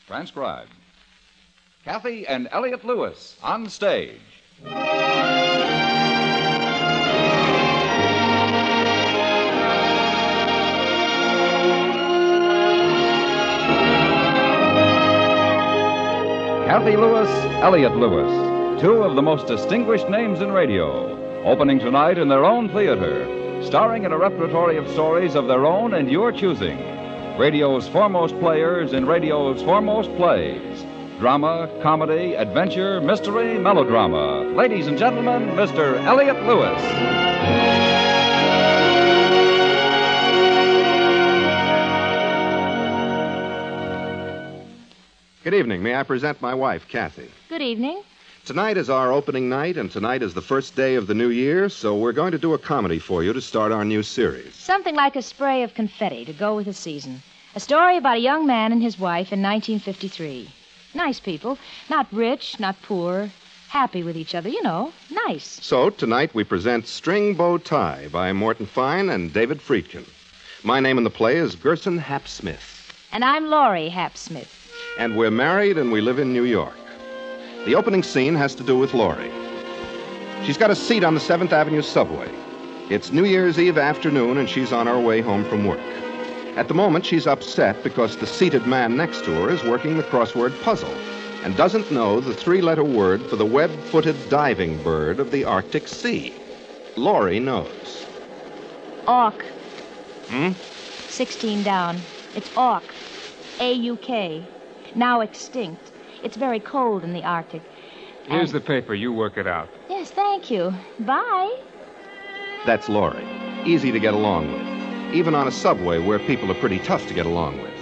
Transcribed. Kathy and Elliot Lewis on stage. Kathy Lewis, Elliot Lewis, two of the most distinguished names in radio, opening tonight in their own theater, starring in a repertory of stories of their own and your choosing. Radio's foremost players in radio's foremost plays. Drama, comedy, adventure, mystery, melodrama. Ladies and gentlemen, Mr. Elliot Lewis. Good evening. May I present my wife, Kathy? Good evening. Tonight is our opening night, and tonight is the first day of the new year, so we're going to do a comedy for you to start our new series. Something like a spray of confetti to go with the season. A story about a young man and his wife in 1953. Nice people. Not rich, not poor. Happy with each other, you know. Nice. So, tonight we present String Bow Tie by Morton Fine and David Friedkin. My name in the play is Gerson Hap Smith. And I'm Laurie Hap Smith. And we're married and we live in New York. The opening scene has to do with Laurie. She's got a seat on the 7th Avenue subway. It's New Year's Eve afternoon and she's on her way home from work. At the moment, she's upset because the seated man next to her is working the crossword puzzle and doesn't know the 3-letter word for the web-footed diving bird of the Arctic Sea. Laurie knows. Auk. 16 down. It's auk. A-U-K. Now extinct. It's very cold in the Arctic. Here's the paper. You work it out. Yes, thank you. Bye. That's Laurie. Easy to get along with. Even on a subway where people are pretty tough to get along with.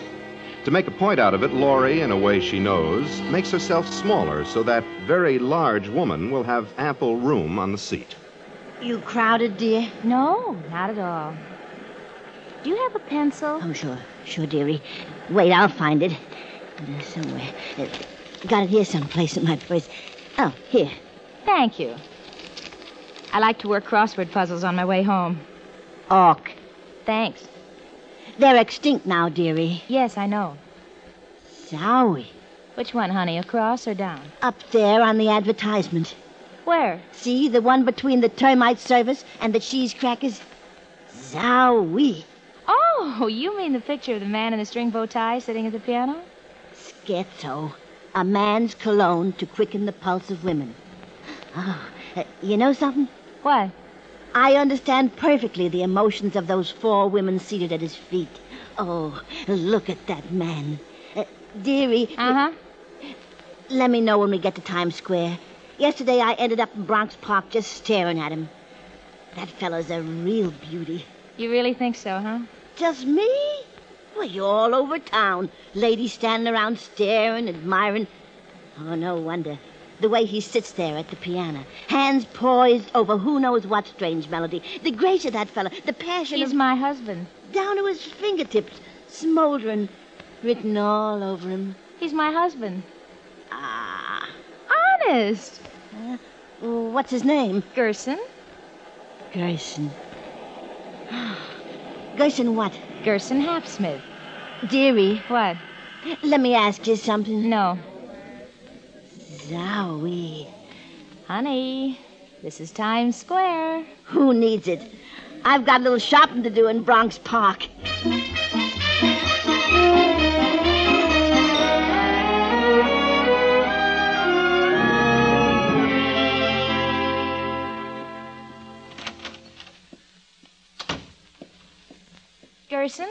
To make a point out of it, Laurie, in a way she knows, makes herself smaller so that very large woman will have ample room on the seat. You crowded, dear? No, not at all. Do you have a pencil? Oh, sure, dearie. Wait, I'll find it. Somewhere. Got it here someplace in my purse. Oh, here. Thank you. I like to work crossword puzzles on my way home. Auk. Thanks. They're extinct now, dearie. Yes, I know. Zowie. Which one, honey, across or down? Up there on the advertisement. Where? See, the one between the termite service and the cheese crackers? Zowie. Oh, you mean the picture of the man in the string bow tie sitting at the piano? Scherzo. A man's cologne to quicken the pulse of women. Oh, you know something? What? I understand perfectly the emotions of those 4 women seated at his feet. Oh, look at that man. Dearie. Uh-huh. Let me know when we get to Times Square. Yesterday I ended up in Bronx Park just staring at him. That fellow's a real beauty. You really think so, huh? Just me? Well, you're all over town. Ladies standing around staring, admiring. Oh, no wonder. The way he sits there at the piano, hands poised over who knows what strange melody. The grace of that fellow, the passion He's my husband. down to his fingertips, smoldering, written all over him. He's my husband. Ah. Honest. What's his name? Gerson. Gerson. Gerson what? Gerson Hap Smith. Dearie, What? let me ask you something. No. Zowie. Honey, this is Times Square. Who needs it? I've got a little shopping to do in Bronx Park. Gerson?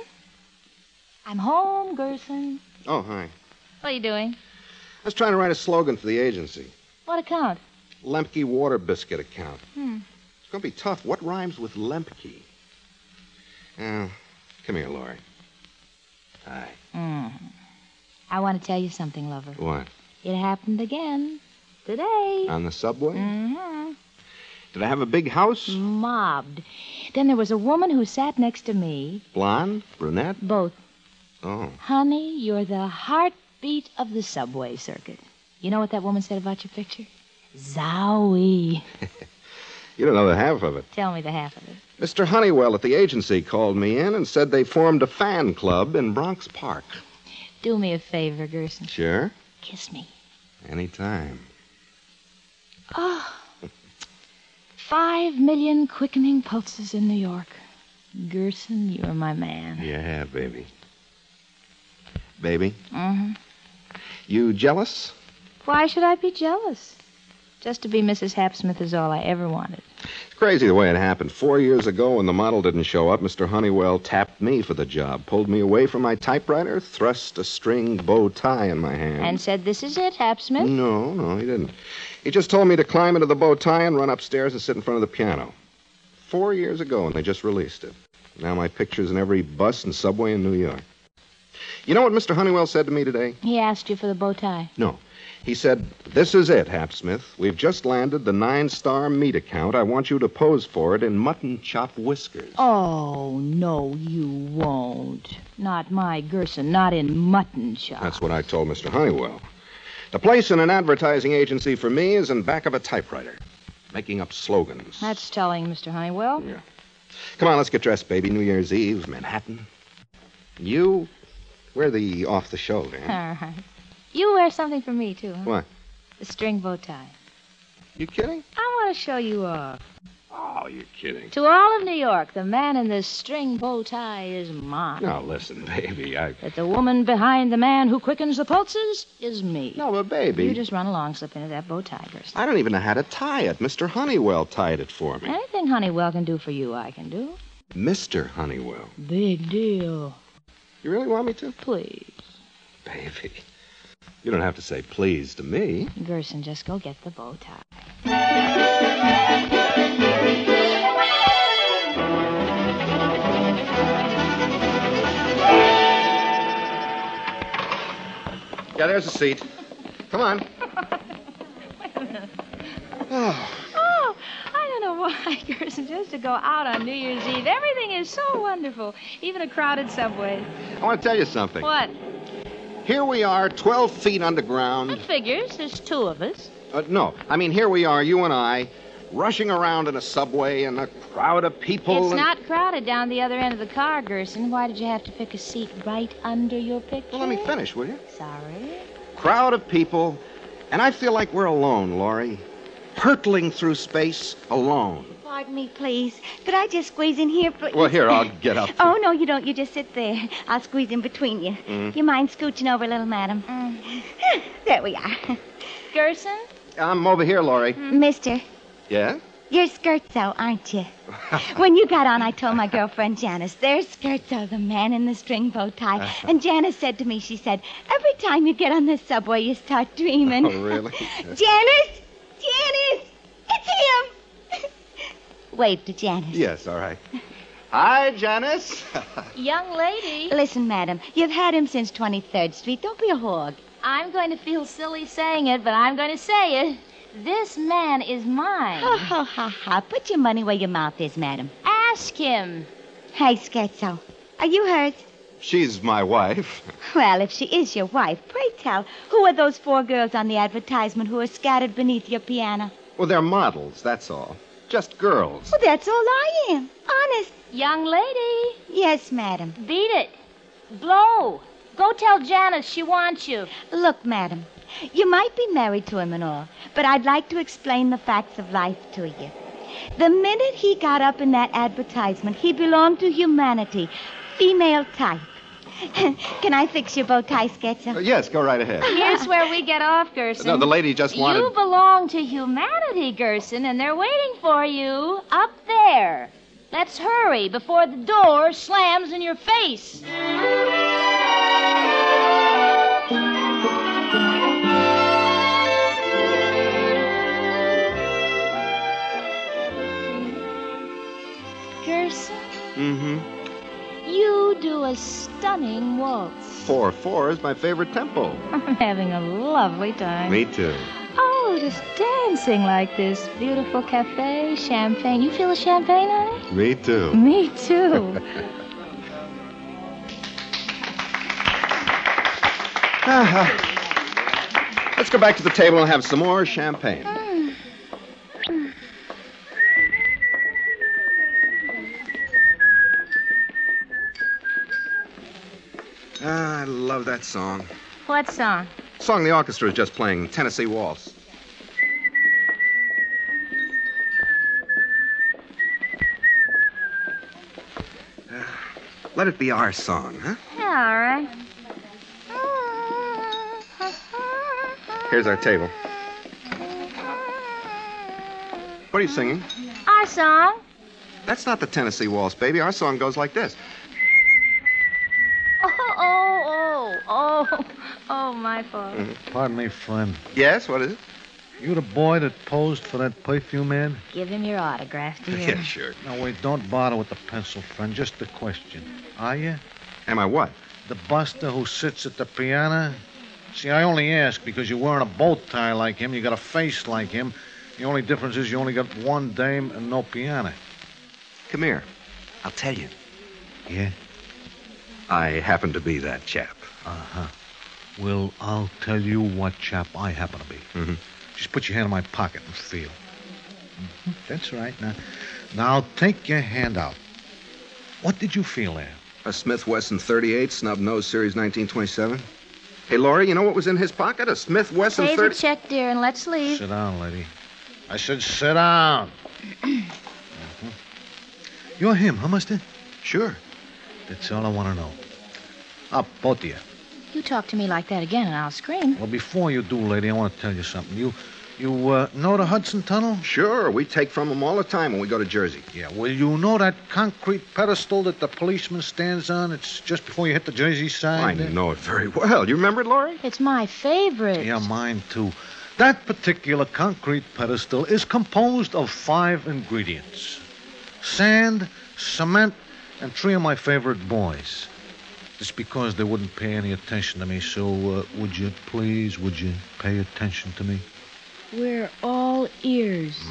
I'm home, Gerson. Oh, hi. What are you doing? I was trying to write a slogan for the agency. What account? Lemke Water Biscuit account. It's going to be tough. What rhymes with Lemke? Come here, Laurie. Hi. I want to tell you something, lover. What? It happened again. Today. On the subway? Mm-hmm. Did I have a big house? Mobbed. Then there was a woman who sat next to me. Blonde? Brunette? Both. Oh. Honey, you're the heartbeat of the subway circuit. You know what that woman said about your picture? Zowie. You don't know the half of it. Tell me the half of it. Mr. Honeywell at the agency called me in and said they formed a fan club in Bronx Park. Do me a favor, Gerson. Sure. Kiss me. Anytime. Oh. 5 million quickening pulses in New York. Gerson, you're my man. Yeah, baby. Baby? Mm-hmm. You jealous? Why should I be jealous? Just to be Mrs. Hapsmith is all I ever wanted. It's crazy the way it happened. 4 years ago, when the model didn't show up, Mr. Honeywell tapped me for the job, pulled me away from my typewriter, thrust a string bow tie in my hand. And said, "This is it, Hapsmith." No, he didn't. He just told me to climb into the bow tie and run upstairs and sit in front of the piano. 4 years ago, and they just released it. Now my picture's in every bus and subway in New York. You know what Mr. Honeywell said to me today? He asked you for the bow tie. No. He said, "This is it, Hapsmith. We've just landed the 9-star meat account. I want you to pose for it in mutton chop whiskers." Oh, no, you won't. Not my Gerson, not in mutton chop. That's what I told Mr. Honeywell. The place in an advertising agency for me is in back of a typewriter, making up slogans. That's telling, Mr. Honeywell. Yeah. Come on, let's get dressed, baby. New Year's Eve, Manhattan. You wear the off-the-shoulder. Huh? All right. You wear something for me, too, huh? What? The string bow tie. You kidding? I want to show you off. Oh, you're kidding. To all of New York, the man in the string bow tie is mine. Now, listen, baby, That the woman behind the man who quickens the pulses is me. No, but baby... You just run along, slip into that bow tie, Gerson. I don't even know how to tie it. Mr. Honeywell tied it for me. Anything Honeywell can do for you, I can do. Mr. Honeywell. Big deal. You really want me to? Please. Baby, you don't have to say please to me. Gerson, just go get the bow tie. Yeah, there's a seat. Come on. Oh, I don't know why, Gerson, just to go out on New Year's Eve. Everything is so wonderful, even a crowded subway. I want to tell you something. What? Here we are, 12 feet underground. It figures. There's 2 of us. No, I mean, here we are, you and I, rushing around in a subway and a crowd of people. It's not crowded down the other end of the car, Gerson. Why did you have to pick a seat right under your picture? Well, let me finish, will you? Sorry. Crowd of people, and I feel like we're alone, Laurie. Hurtling through space, alone. Pardon me, please. Could I just squeeze in here, please? Well, here, I'll get up. Oh, no, you don't. You just sit there. I'll squeeze in between you. You mind scooching over a little, madam? There we are. Gerson? I'm over here, Laurie. Mister, Yeah? you're Scherzo, aren't you? When you got on, I told my girlfriend Janice, there's Scherzo, the man in the string bow tie. And Janice said to me, she said, every time you get on the subway, you start dreaming. Oh, really? Janice! Janice! It's him! Wave to Janice. Yes, all right. Hi, Janice. Young lady. Listen, madam, you've had him since 23rd Street. Don't be a hog. I'm going to feel silly saying it, but I'm going to say it. This man is mine. Ha, ha, ha, ha. Put your money where your mouth is, madam. Ask him. Hey, Scherzo, are you hers? She's my wife. Well, if she is your wife, pray tell, who are those 4 girls on the advertisement who are scattered beneath your piano? Well, they're models, that's all. Just girls. Well, that's all I am. Honest. Young lady. Yes, madam. Beat it. Blow. Go tell Janice she wants you. Look, madam, you might be married to him and all, but I'd like to explain the facts of life to you. The minute he got up in that advertisement, he belonged to humanity, female type. Can I fix your bow tie, Scherzo? Yes, go right ahead. Here's where we get off, Gerson. No, the lady just wanted... You belong to humanity, Gerson, and they're waiting for you up there. Let's hurry before the door slams in your face. Gerson? Mm-hmm. You do a stunning waltz. 4/4 is my favorite tempo. I'm having a lovely time. Me too. Oh, just dancing like this. Beautiful cafe, champagne. You feel the champagne, honey? Me too. Me too. Let's go back to the table and have some more champagne. I love that song. What song? Song the orchestra is just playing, Tennessee Waltz. Let it be our song, huh? Yeah, all right. Here's our table. What are you singing? Our song. That's not the Tennessee Waltz, baby. Our song goes like this. Oh, my fault. Pardon me, friend. Yes, what is it? You the boy that posed for that perfume ad? Give him your autograph, dear. Yeah, sure. No, wait, don't bother with the pencil, friend. Just a question. Are you? Am I what? The buster who sits at the piano? See, I only ask because you're wearing a bow tie like him, you got a face like him. The only difference is you only got one dame and no piano. Come here. I'll tell you. Yeah? I happen to be that chap. Uh-huh. Well, I'll tell you what chap I happen to be. Mm-hmm. Just put your hand in my pocket and feel. That's right. Now take your hand out. What did you feel there? A Smith Wesson 38, snub nose, series 1927. Hey, Laurie, you know what was in his pocket? A Smith Wesson Pay 30... the check, dear, and let's leave. Sit down, lady. I said sit down. You're him, huh, mister? Sure. That's all I want to know. Up, both of you. You talk to me like that again, and I'll scream. Well, before you do, lady, I want to tell you something. You know the Hudson Tunnel? Sure, we take from them all the time when we go to Jersey. Yeah, well, you know that concrete pedestal that the policeman stands on? It's just before you hit the Jersey side. I know it very well. You remember it, Laurie? It's my favorite. Yeah, mine, too. That particular concrete pedestal is composed of 5 ingredients. Sand, cement, and 3 of my favorite boys. It's because they wouldn't pay any attention to me, so would you pay attention to me? We're all ears.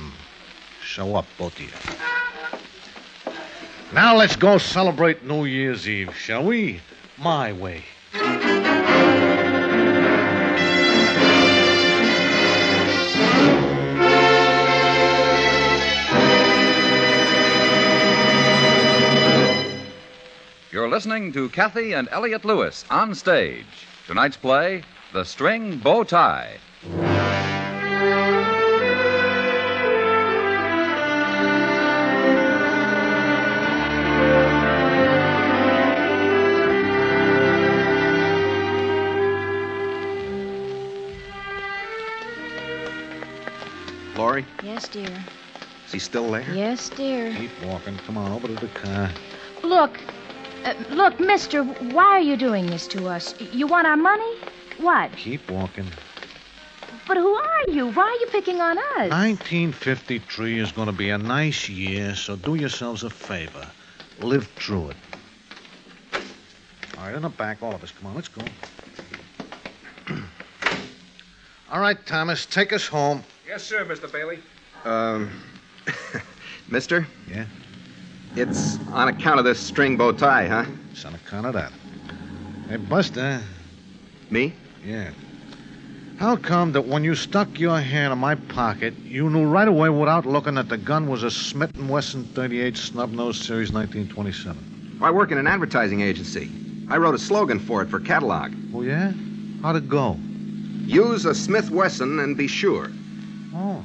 Show up, both of you. Now let's go celebrate New Year's Eve, shall we? My way. You're listening to Kathy and Elliot Lewis on stage. Tonight's play, The String Bow Tie. Laurie, Yes, dear. is he still there? Yes, dear. Keep walking. Come on, over to the car. Look, mister, why are you doing this to us? You want our money? What? Keep walking. But who are you? Why are you picking on us? 1953 is going to be a nice year, so do yourselves a favor. Live through it. All right, in the back, all of us. Come on, let's go. All right, Thomas, take us home. Yes, sir, Mr. Bailey. Mister? Yeah? It's on account of this string bow tie, huh? It's on account of that. Hey, Buster. Me? Yeah. How come that when you stuck your hand in my pocket, you knew right away without looking that the gun was a Smith & Wesson 38 snub-nose series 1927? I work in an advertising agency. I wrote a slogan for it for catalog. Oh, yeah? How'd it go? Use a Smith Wesson and be sure. Oh.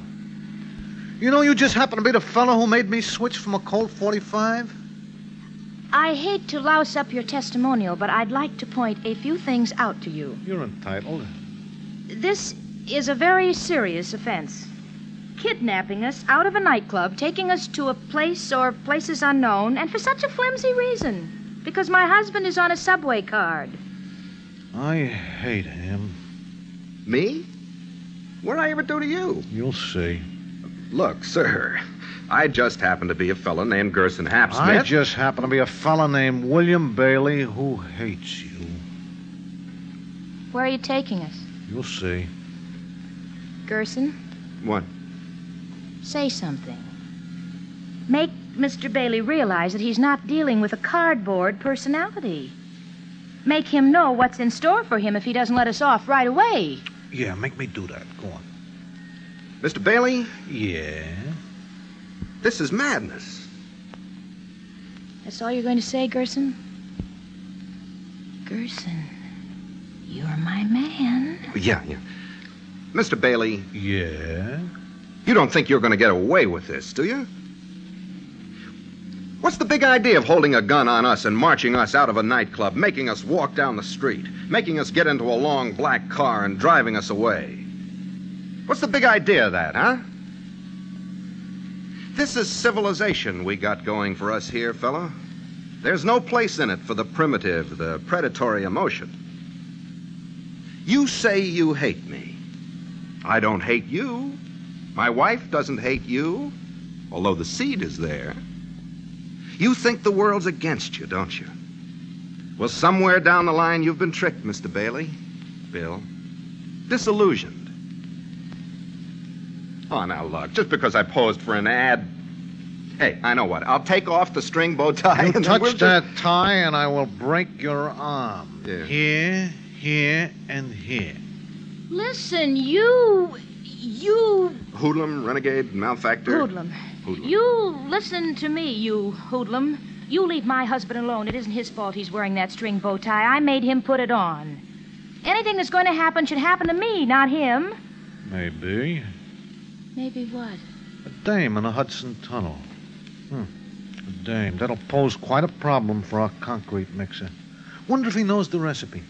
You know, you just happen to be the fellow who made me switch from a Colt 45? I hate to louse up your testimonial, but I'd like to point a few things out to you. You're entitled. This is a very serious offense. Kidnapping us out of a nightclub, taking us to a place or places unknown, and for such a flimsy reason. Because my husband is on a subway card. I hate him. Me? What did I ever do to you? You'll see. Look, sir, I just happen to be a fellow named Gerson Hapsmith. I just happen to be a fella named William Bailey who hates you. Where are you taking us? You'll see. Gerson, What? say something. Make Mr. Bailey realize that he's not dealing with a cardboard personality. Make him know what's in store for him if he doesn't let us off right away. Yeah, make me do that. Go on. Mr. Bailey, Yeah? this is madness. That's all you're going to say, Gerson? Gerson. You're my man. Yeah. Mr. Bailey, Yeah? you don't think you're going to get away with this, do you? What's the big idea of holding a gun on us and marching us out of a nightclub, making us walk down the street, making us get into a long black car and driving us away? What's the big idea of that, huh? This is civilization we got going for us here, fella. There's no place in it for the primitive, the predatory emotion. You say you hate me. I don't hate you. My wife doesn't hate you, although the seed is there. You think the world's against you, don't you? Well, somewhere down the line you've been tricked, Mr. Bailey. Bill. Disillusioned. Oh, now look, just because I posed for an ad... Hey, I know what. I'll take off the string bow tie You and touch we'll that tie and I will break your arm. Yeah. Here, and here. Listen, you... Hoodlum, renegade, malefactor. Hoodlum. Hoodlum. You listen to me, you hoodlum. You leave my husband alone. It isn't his fault he's wearing that string bow tie. I made him put it on. Anything that's going to happen should happen to me, not him. Maybe. Maybe what? A dame in a Hudson tunnel. A dame. That'll pose quite a problem for our concrete mixer. Wonder if he knows the recipe.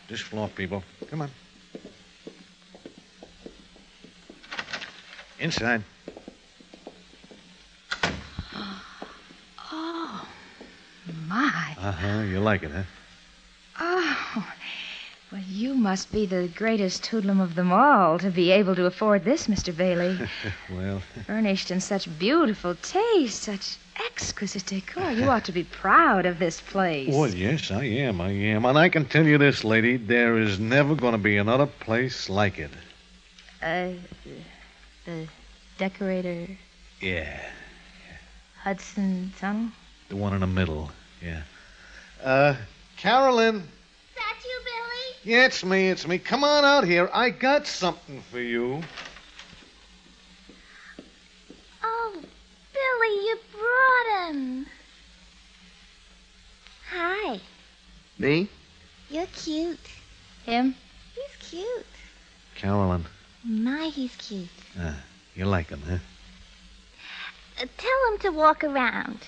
This floor, people. Come on. Inside. Oh, my. Uh-huh. You like it, huh? Oh, well, you must be the greatest hoodlum of them all to be able to afford this, Mr. Bailey. Well... Furnished in such beautiful taste, such exquisite decor. You ought to be proud of this place. Well, yes, I am. And I can tell you this, lady, there is never going to be another place like it. The decorator Yeah. Hudson Tunnel? The one in the middle, yeah. Carolyn. That you, Billy? Yeah, it's me. Come on out here. I got something for you. Oh, Billy, you brought him. Hi. Me? You're cute. Him? He's cute. Carolyn. My, he's cute. You like him, huh? Tell him to walk around.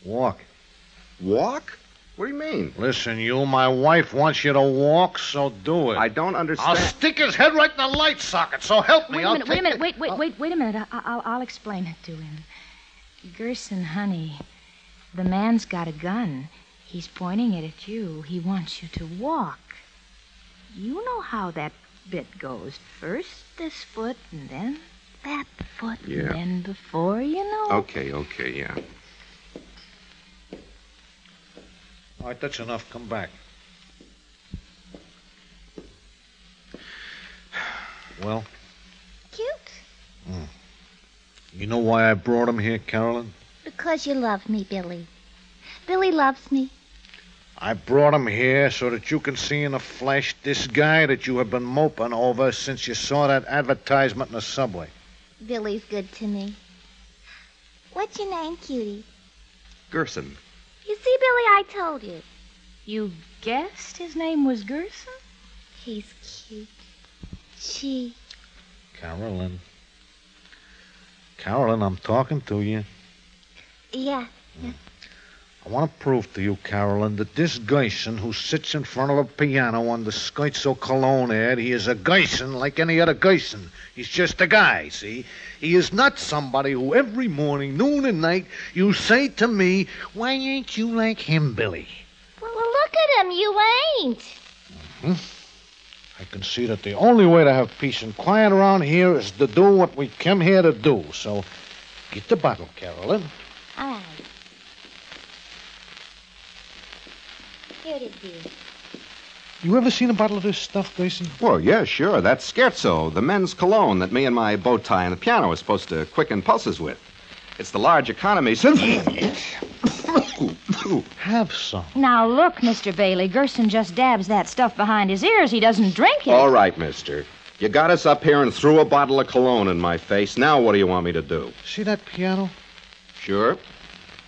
Walk. Walk? What do you mean? Listen, my wife wants you to walk, so do it. I don't understand. I'll stick his head right in the light socket, so help me. Wait a minute. Wait a minute. I'll explain it to him. Gerson, honey, the man's got a gun. He's pointing it at you. He wants you to walk. You know how that bit goes. First this foot, and then that foot, Yeah. and then before, you know. Okay, yeah. All right, that's enough. Come back. Well? Cute. You know why I brought him here, Carolyn? Because you love me, Billy. Billy loves me. I brought him here so that you can see in the flesh this guy that you have been moping over since you saw that advertisement in the subway. Billy's good to me. What's your name, cutie? Gerson. You see, Billy, I told you. You guessed his name was Gerson? He's cute. She. Carolyn. Carolyn, I'm talking to you. Yeah. I want to prove to you, Carolyn, that this Gerson who sits in front of a piano on the Schizo Cologne ad, he is a Gerson like any other Gerson. He's just a guy, see? He is not somebody who every morning, noon and night, you say to me, why ain't you like him, Billy? Well, look at him. You ain't. I can see that the only way to have peace and quiet around here is to do what we came here to do. So, get the bottle, Carolyn. All right. Here it is, dear. You ever seen a bottle of this stuff, Grayson? Well, yeah, sure. That's Scherzo, the men's cologne that me and my bow tie and the piano are supposed to quicken pulses with. It's the large economy. Have some. Now, look, Mr. Bailey, Gerson just dabs that stuff behind his ears. He doesn't drink it. All right, mister. You got us up here and threw a bottle of cologne in my face. Now what do you want me to do? See that piano? Sure.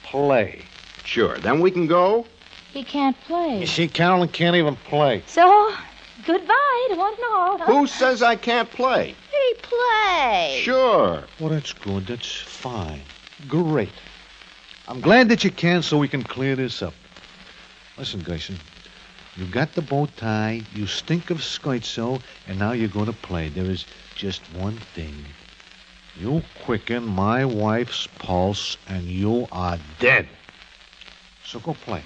Play. Sure. Then we can go? He can't play. You see, Carolyn can't even play. So, goodbye to one and all. Who says I can't play? He plays. Sure. Well, that's good. That's fine. Great. I'm glad that you can so we can clear this up. Listen, Gerson, you got the bow tie, you stink of schizo, and now you're going to play. There is just one thing. You quicken my wife's pulse, and you are dead. So go play.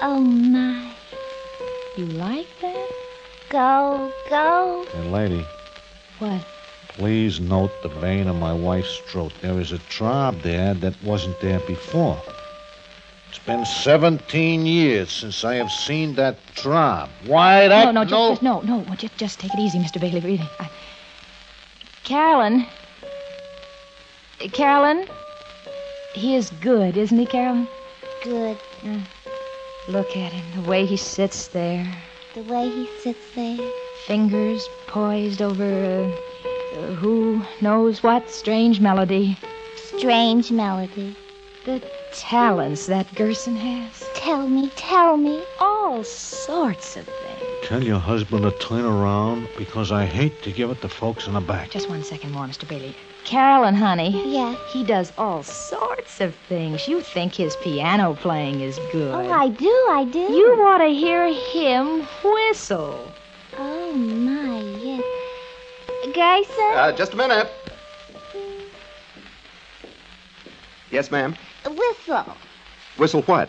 Oh, my. You like that? Go, go. Hey, lady, What? please note the vein in my wife's throat. There is a throb there that wasn't there before. It's been 17 years since I have seen that throb. Why, that... No, just take it easy, Mr. Bailey, really. Carolyn. Carolyn? He is good, isn't he, Carolyn? Good. Look at him, the way he sits there. The way he sits there. Fingers poised over who knows what strange melody. Strange melody. The talents that Gerson has. Tell me, tell me. All sorts of things. Tell your husband to turn around because I hate to give it to folks in the back. Just 1 second more, Mr. Bailey. Carolyn, honey. Yeah. He does all sorts of things. You think his piano playing is good. Oh, I do. You ought to hear him whistle. Oh, my, yes. Gerson? Just a minute. Yes, ma'am. Whistle. Whistle what?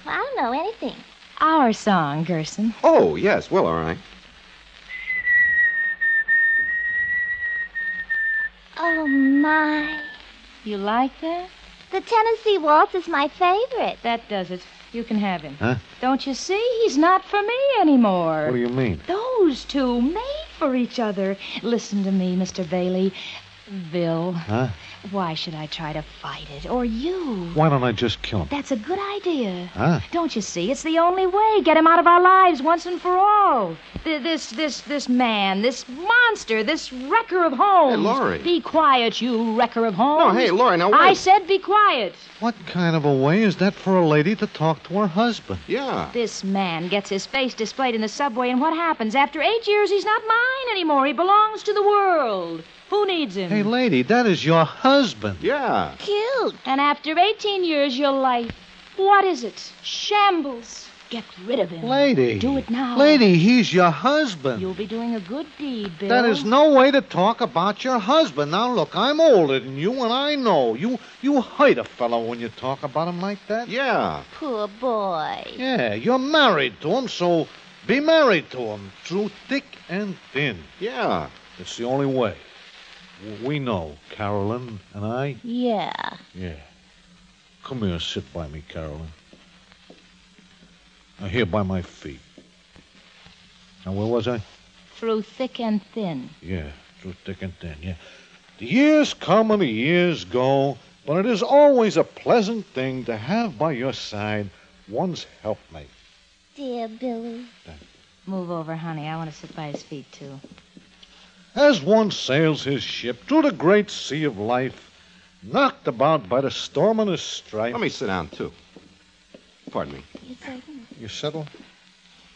I don't know anything. Our song, Gerson. Oh, yes. Well, all right. Oh, my. You like that? The Tennessee Waltz is my favorite. That does it. You can have him. Huh? Don't you see? He's not for me anymore. What do you mean? Those two made for each other. Listen to me, Mr. Bailey. Bill. Huh? Why should I try to fight it? Or you? Why don't I just kill him? That's a good idea. Huh? Don't you see? It's the only way. Get him out of our lives once and for all. This man, this monster, this wrecker of homes. Hey, Laurie. Be quiet, you wrecker of homes. No, hey, Laurie, now wait. I said be quiet. What kind of a way is that for a lady to talk to her husband? Yeah. This man gets his face displayed in the subway, and what happens? After 8 years, he's not mine anymore. He belongs to the world. Who needs him? Hey, lady, that is your husband. Yeah. Cute. And after 18 years, your life, what is it? Shambles. Get rid of him. Lady. Do it now. Lady, he's your husband. You'll be doing a good deed, Bill. That is no way to talk about your husband. Now, look, I'm older than you, and I know. You hurt a fellow when you talk about him like that. Yeah. Poor boy. Yeah, you're married to him, so be married to him through thick and thin. Yeah. It's the only way. We know, Carolyn and I. Yeah. Yeah. Come here, sit by me, Carolyn. Now, here by my feet. Now, where was I? Through thick and thin. Yeah, through thick and thin, yeah. The years come and the years go, but it is always a pleasant thing to have by your side one's helpmate. Dear Billy. Move over, honey. I want to sit by his feet, too. As one sails his ship through the great sea of life, knocked about by the storm and the strife. Let me sit down, too. Pardon me. You settle?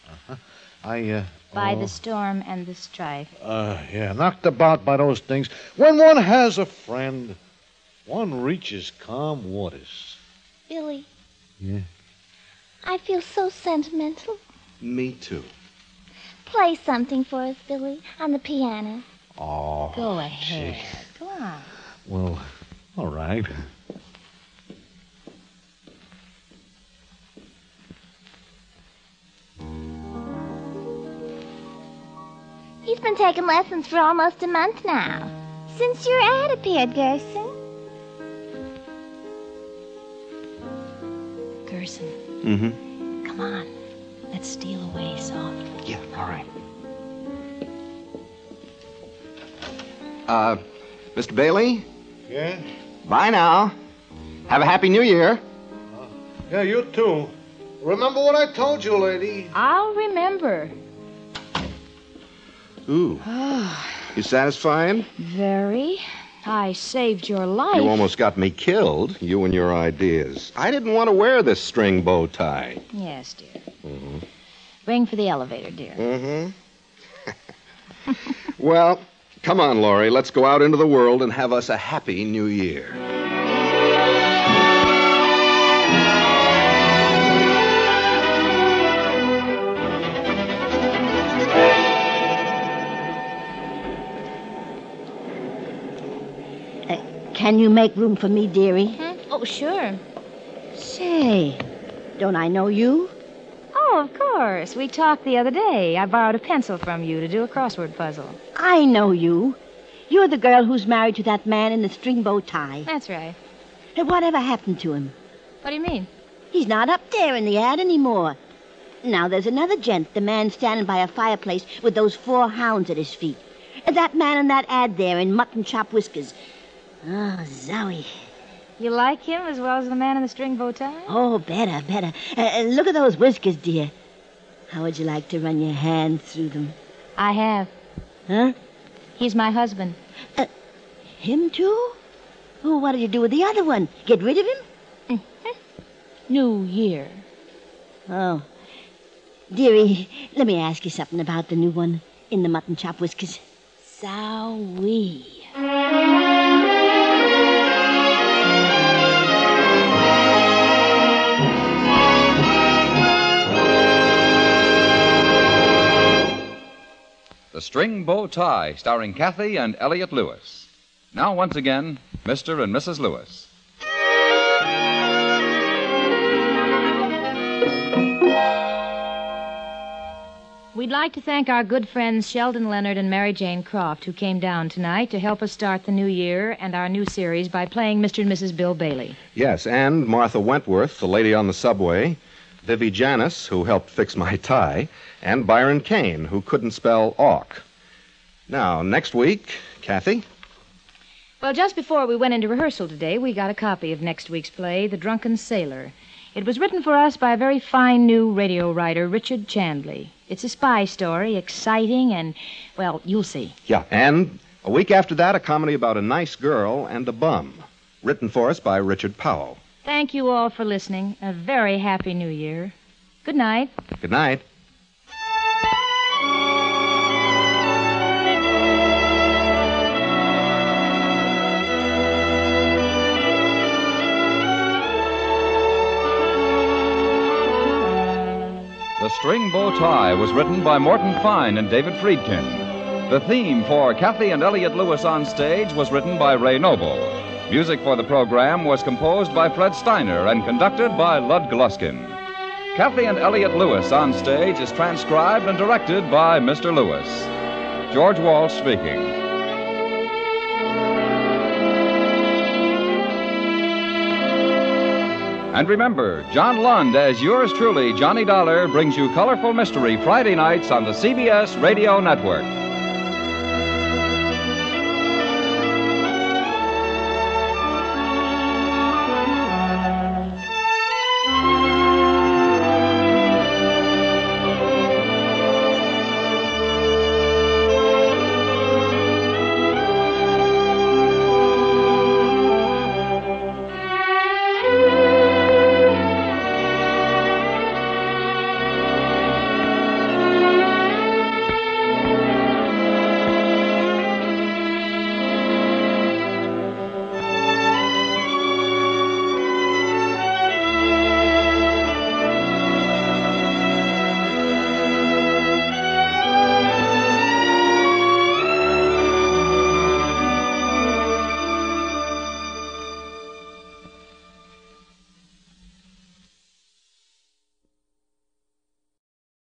Uh-huh. By the storm and the strife. Yeah, knocked about by those things. When one has a friend, one reaches calm waters. Billy. Yeah? I feel so sentimental. Me, too. Play something for us, Billy, on the piano. Oh. Go ahead. Gee. Go on. Well, all right. He's been taking lessons for almost a month now. Since your ad appeared, Gerson. Gerson, Mm-hmm. come on. Let's steal away softly. Yeah, all right. Mr. Bailey? Yeah? Bye now. Have a happy New Year. Yeah, you too. Remember what I told you, lady. I'll remember. Ooh. You satisfied? Very. I saved your life. You almost got me killed, you and your ideas. I didn't want to wear this string bow tie. Yes, dear. Mm-hmm. Ring for the elevator, dear. Mm-hmm. Well, come on, Laurie. Let's go out into the world and have us a happy New Year. Can you make room for me, dearie? Oh, sure. Say, don't I know you? Oh, of course. We talked the other day. I borrowed a pencil from you to do a crossword puzzle. I know you. You're the girl who's married to that man in the string bow tie. That's right. Hey, whatever happened to him? What do you mean? He's not up there in the ad anymore. Now, there's another gent, the man standing by a fireplace with those 4 hounds at his feet. That man in that ad there in mutton chop whiskers. Oh, Zoe. You like him as well as the man in the string bow tie? Oh, better. Look at those whiskers, dear. How would you like to run your hand through them? I have. Huh? He's my husband. Him, too? Oh, what did you do with the other one? Get rid of him? New Year. Oh. Dearie, let me ask you something about the new one in the mutton chop whiskers. Zowie. The String Bow Tie, starring Kathy and Elliot Lewis. Now, once again, Mr. and Mrs. Lewis. We'd like to thank our good friends Sheldon Leonard and Mary Jane Croft, who came down tonight to help us start the new year and our new series by playing Mr. and Mrs. Bill Bailey. Yes, and Martha Wentworth, the lady on the subway, Vivi Janis, who helped fix my tie, and Byron Kane, who couldn't spell awk. Now, next week, Kathy? Well, just before we went into rehearsal today, we got a copy of next week's play, The Drunken Sailor. It was written for us by a very fine new radio writer, Richard Chandley. It's a spy story, exciting, and, well, you'll see. Yeah, and a week after that, a comedy about a nice girl and a bum, written for us by Richard Powell. Thank you all for listening. A very happy New Year. Good night. Good night. The String Bow Tie was written by Morton Fine and David Friedkin. The theme for Kathy and Elliot Lewis on Stage was written by Ray Noble. Music for the program was composed by Fred Steiner and conducted by Lud Gluskin. Kathy and Elliot Lewis on Stage is transcribed and directed by Mr. Lewis. George Walsh speaking. And remember, John Lund as yours truly, Johnny Dollar, brings you Colorful Mystery Friday nights on the CBS Radio Network.